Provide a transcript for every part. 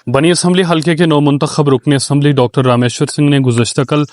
बनी असम्बली हल्के के नौमुंतखब रुकन असम्बली डॉक्टर रामेश्वर सिंह ने गुज़श्ता कल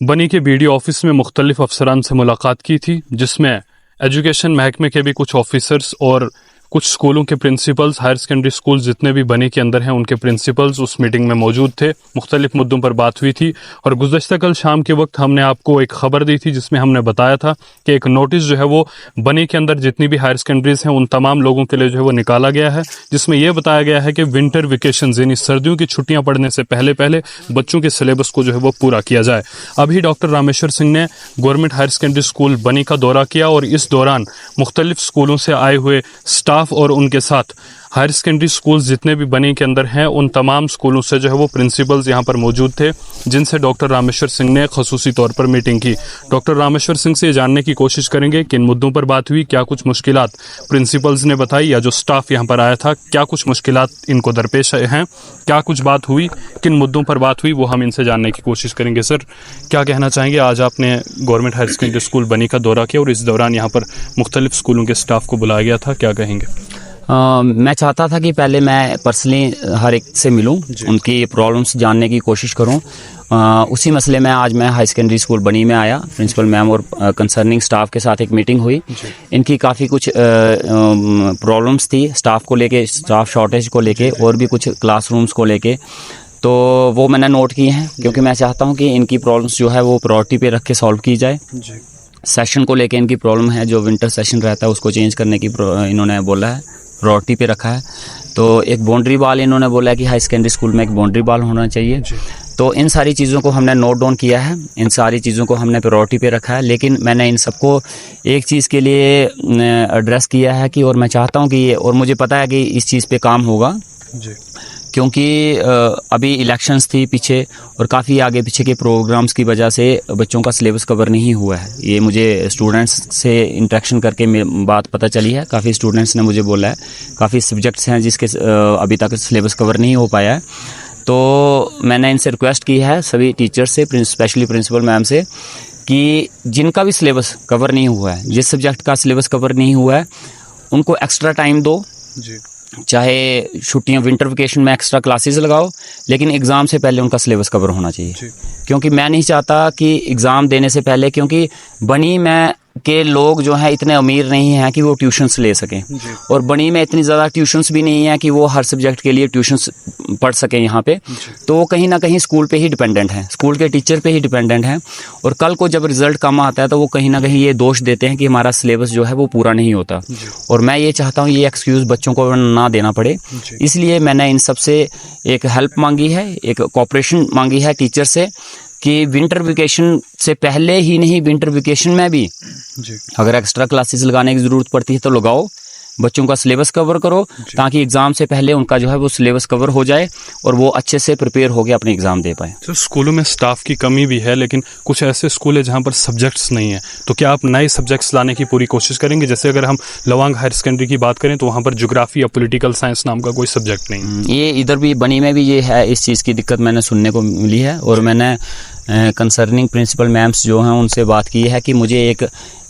बनी के BDO ऑफिस में मुख्तलिफ अफसरान से मुलाकात की थी, जिसमें एजुकेशन महकमे के भी कुछ ऑफिसर्स और कुछ स्कूलों के प्रिंसिपल्स, हायर सेकेंडरी स्कूल जितने भी बनी के अंदर हैं उनके प्रिंसिपल्स उस मीटिंग में मौजूद थे। मुख्तलिफ मुद्दों पर बात हुई थी और गुज़श्ता कल शाम के वक्त हमने आपको एक खबर दी थी जिसमें हमने बताया था कि एक नोटिस जो है वो बनी के अंदर जितनी भी हायर सेकेंडरीज हैं उन तमाम लोगों के लिए जो है वो निकाला गया है, जिसमें यह बताया गया है कि विंटर वेकेशन यानी सर्दियों की छुट्टियां पड़ने से पहले पहले बच्चों के सिलेबस को जो है वो पूरा किया जाए। अभी डॉक्टर रामेश्वर सिंह ने गवर्नमेंट हायर सेकेंडरी स्कूल बनी का दौरा किया और इस दौरान मुख्तलिफ स्कूलों से आए हुए स्टाफ और उनके साथ हायर सेकेंडरी स्कूल्स जितने भी बनी के अंदर हैं उन तमाम स्कूलों से जो है वो प्रिंसिपल्स यहाँ पर मौजूद थे, जिनसे डॉक्टर रामेश्वर सिंह ने खसूसी तौर पर मीटिंग की। डॉक्टर रामेश्वर सिंह से जानने की कोशिश करेंगे किन मुद्दों पर बात हुई, क्या कुछ मुश्किलात प्रिंसिपल्स ने बताई या जो स्टाफ यहाँ पर आया था क्या कुछ मुश्किलात इनको दरपेश हैं, क्या कुछ बात हुई, किन मुद्दों पर बात हुई, वो हम इनसे जानने की कोशिश करेंगे। सर, क्या कहना चाहेंगे? आज आपने गवर्नमेंट हायर सेकेंडरी स्कूल बनी का दौरा किया और इस दौरान यहाँ पर मुख्तलिफ स्कूलों के स्टाफ को बुलाया गया था, क्या कहेंगे? मैं चाहता था कि पहले मैं पर्सनली हर एक से मिलूं, उनकी प्रॉब्लम्स जानने की कोशिश करूं। उसी मसले में आज मैं हाई सेकेंडरी स्कूल बनी में आया। प्रिंसिपल मैम और कंसर्निंग स्टाफ के साथ एक मीटिंग हुई। इनकी काफ़ी कुछ प्रॉब्लम्स थी स्टाफ को लेके, स्टाफ शॉर्टेज को लेके और भी कुछ क्लासरूम्स को लेके, तो वो मैंने नोट किए हैं क्योंकि मैं चाहता हूँ कि इनकी प्रॉब्लम्स जो है वो प्रायोरिटी पे रख के सॉल्व की जाए। सेशन को लेके इनकी प्रॉब्लम है, जो विंटर सेशन रहता है उसको चेंज करने की इन्होंने बोला है, प्रायोरिटी पे रखा है। तो एक बाउंड्री वाल इन्होंने बोला है कि हाई सेकेंडरी स्कूल में एक बाउंड्री वाल होना चाहिए। तो इन सारी चीज़ों को हमने नोट डाउन किया है, इन सारी चीज़ों को हमने प्रायोरिटी पे रखा है, लेकिन मैंने इन सबको एक चीज़ के लिए एड्रेस किया है कि और मैं चाहता हूँ कि ये, और मुझे पता है कि इस चीज़ पे काम होगा क्योंकि अभी इलेक्शंस थी पीछे और काफ़ी आगे पीछे के प्रोग्राम्स की वजह से बच्चों का सिलेबस कवर नहीं हुआ है। ये मुझे स्टूडेंट्स से इंटरेक्शन करके बात पता चली है। काफ़ी स्टूडेंट्स ने मुझे बोला है, काफ़ी सब्जेक्ट्स हैं जिसके अभी तक सिलेबस कवर नहीं हो पाया है। तो मैंने इनसे रिक्वेस्ट की है सभी टीचर्स से, स्पेशली प्रिंसिपल मैम से, कि जिनका भी सिलेबस कवर नहीं हुआ है, जिस सब्जेक्ट का सिलेबस कवर नहीं हुआ है उनको एक्स्ट्रा टाइम दो। चाहे छुट्टियां विंटर वेकेशन में एक्स्ट्रा क्लासेस लगाओ, लेकिन एग्ज़ाम से पहले उनका सिलेबस कवर होना चाहिए। क्योंकि मैं नहीं चाहता कि एग्ज़ाम देने से पहले, क्योंकि बनी में के लोग जो हैं इतने अमीर नहीं हैं कि वो ट्यूशन्स ले सकें, और बनी में इतनी ज़्यादा ट्यूशन्स भी नहीं है कि वो हर सब्जेक्ट के लिए ट्यूशन्स पढ़ सकें यहाँ पे। तो वो कहीं ना कहीं स्कूल पे ही डिपेंडेंट हैं, स्कूल के टीचर पे ही डिपेंडेंट हैं। और कल को जब रिज़ल्ट कम आता है तो वो कहीं ना कहीं ये दोष देते हैं कि हमारा सिलेबस जो है वो पूरा नहीं होता। और मैं ये चाहता हूँ ये एक्सक्यूज़ बच्चों को ना देना पड़े, इसलिए मैंने इन सब से एक हेल्प मांगी है, एक कोऑपरेशन मांगी है टीचर से कि विंटर वेकेशन से पहले ही नहीं, विंटर वेकेशन में भी अगर एक्स्ट्रा क्लासेस लगाने की ज़रूरत पड़ती है तो लगाओ, बच्चों का सिलेबस कवर करो, ताकि एग्ज़ाम से पहले उनका जो है वो सिलेबस कवर हो जाए और वो अच्छे से प्रिपेयर होकर अपने एग्ज़ाम दे पाए। तो स्कूलों में स्टाफ की कमी भी है, लेकिन कुछ ऐसे स्कूल है जहाँ पर सब्जेक्ट्स नहीं है, तो क्या आप नए सब्जेक्ट्स लाने की पूरी कोशिश करेंगे? जैसे अगर हम लवांग हायर सेकेंडरी की बात करें तो वहाँ पर ज्योग्राफी या पॉलिटिकल साइंस नाम का कोई सब्जेक्ट नहीं है। ये इधर भी बनी में भी ये है, इस चीज़ की दिक्कत मैंने सुनने को मिली है। और मैंने कंसर्निंग प्रिंसिपल मैम्स जो हैं उनसे बात की है कि मुझे एक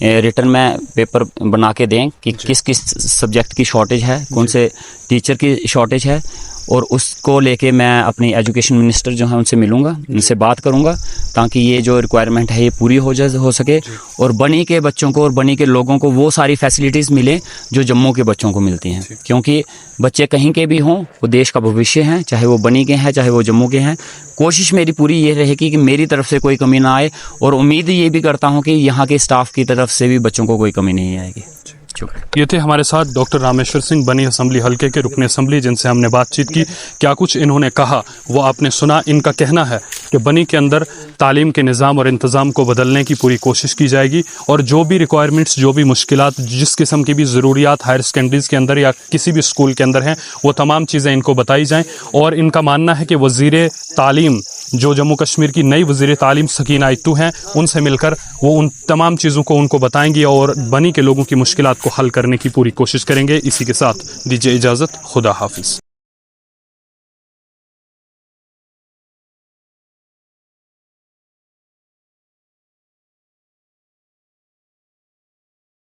रिटर्न में पेपर बना के दें कि किस किस सब्जेक्ट की शॉर्टेज है, कौन से टीचर की शॉर्टेज है, और उसको लेके मैं अपनी एजुकेशन मिनिस्टर जो है उनसे मिलूँगा, उनसे बात करूँगा, ताकि ये जो रिक्वायरमेंट है ये पूरी हो सके और बनी के बच्चों को और बनी के लोगों को वो सारी फैसिलिटीज़ मिले जो जम्मू के बच्चों को मिलती हैं। क्योंकि बच्चे कहीं के भी हों, वो देश का भविष्य हैं, चाहे वो बनी के हैं चाहे वो जम्मू के हैं। कोशिश मेरी पूरी ये रहेगी कि मेरी तरफ से कोई कमी ना आए, और उम्मीद ये भी करता हूँ कि यहाँ के स्टाफ की तरफ से भी बच्चों को कोई कमी नहीं आएगी। ये थे हमारे साथ डॉक्टर रामेश्वर सिंह, बनी असम्बली हल्के के रुकन असम्बली, जिनसे हमने बातचीत की। क्या कुछ इन्होंने कहा वो आपने सुना। इनका कहना है कि बनी के अंदर तालीम के निज़ाम और इंतज़ाम को बदलने की पूरी कोशिश की जाएगी, और जो भी रिक्वायरमेंट्स, जो भी मुश्किलात, जिस किस्म की भी ज़रूरियात हायर सेकेंडरीज़ के अंदर या किसी भी स्कूल के अंदर हैं, वो तमाम चीज़ें इनको बताई जाएँ। और इनका मानना है कि वज़ीर तालीम, जो जम्मू कश्मीर की नई वज़ीर तालीम सकीना इत्तू हैं, उनसे मिलकर वो उन तमाम चीज़ों को उनको बताएंगी और बनी के लोगों की मुश्किलात को हल करने की पूरी कोशिश करेंगे। इसी के साथ दीजिए इजाज़त, खुदा हाफिज़।